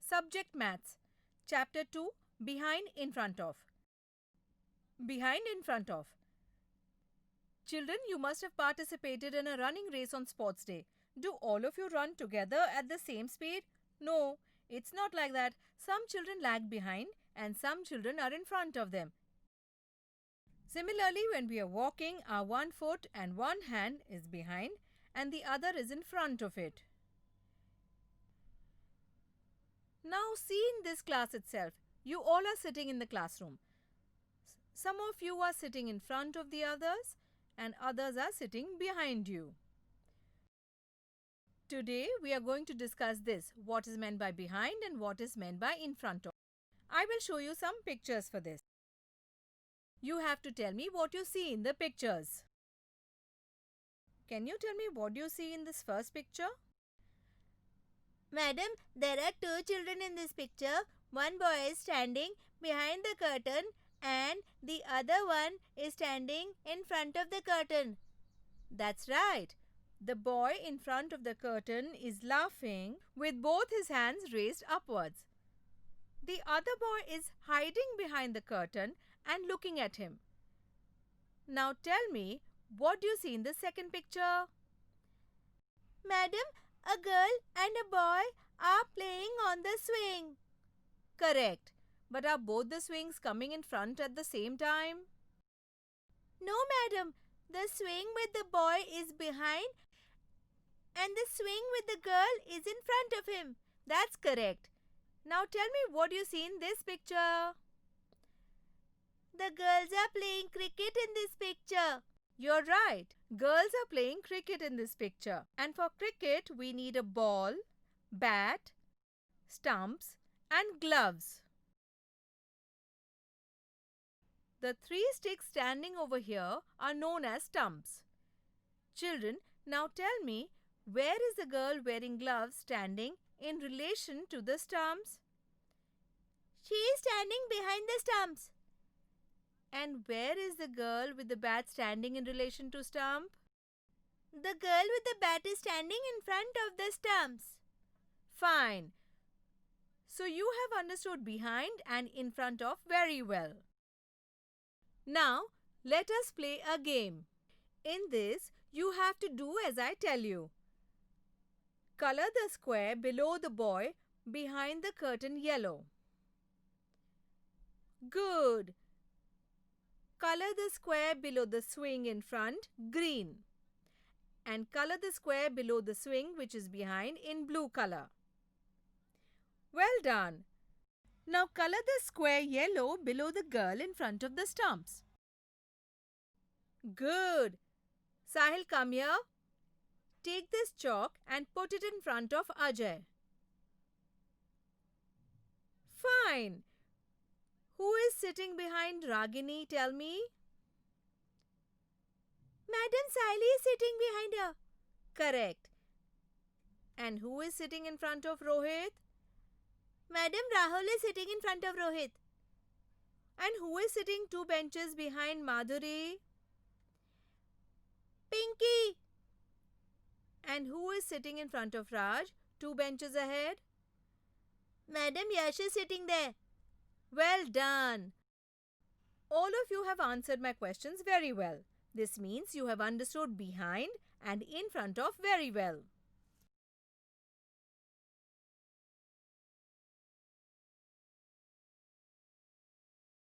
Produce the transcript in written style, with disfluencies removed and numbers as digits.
Subject Maths. Chapter 2 Behind in Front of. Behind in Front of. Children, you must have participated in a running race on Sports Day. Do all of you run together at the same speed? No, it's not like that. Some children lag behind and some children are in front of them. Similarly, when we are walking, our one foot and one hand is behind and the other is in front of it. Now, see in this class itself, you all are sitting in the classroom. Some of you are sitting in front of the others and others are sitting behind you. Today, we are going to discuss this, what is meant by behind and what is meant by in front of. I will show you some pictures for this. You have to tell me what you see in the pictures. Can you tell me what you see in this first picture? Madam, there are two children in this picture. One boy is standing behind the curtain and the other one is standing in front of the curtain. That's right. The boy in front of the curtain is laughing with both his hands raised upwards. The other boy is hiding behind the curtain and looking at him. Now tell me, what do you see in the second picture? Madam, a girl and a boy are playing on the swing. Correct. But are both the swings coming in front at the same time? No, madam. The swing with the boy is behind and the swing with the girl is in front of him. That's correct. Now tell me what you see in this picture. The girls are playing cricket in this picture. You're right. Girls are playing cricket in this picture. And for cricket, we need a ball, bat, stumps and gloves. The three sticks standing over here are known as stumps. Children, now tell me, where is the girl wearing gloves standing in relation to the stumps? She is standing behind the stumps. And where is the girl with the bat standing in relation to stump? The girl with the bat is standing in front of the stumps. Fine. So you have understood behind and in front of very well. Now, let us play a game. In this, you have to do as I tell you. Color the square below the boy behind the curtain yellow. Good. Color the square below the swing in front green. And color the square below the swing which is behind in blue color. Well done. Now color the square yellow below the girl in front of the stumps. Good. Sahil, come here. Take this chalk and put it in front of Ajay. Fine. Who is sitting behind Ragini, tell me? Madam Saili is sitting behind her. Correct. And who is sitting in front of Rohit? Madam Rahul is sitting in front of Rohit. And who is sitting two benches behind Madhuri? Pinky. And who is sitting in front of Raj, two benches ahead? Madam Yash is sitting there. Well done. All of you have answered my questions very well. This means you have understood behind and in front of very well.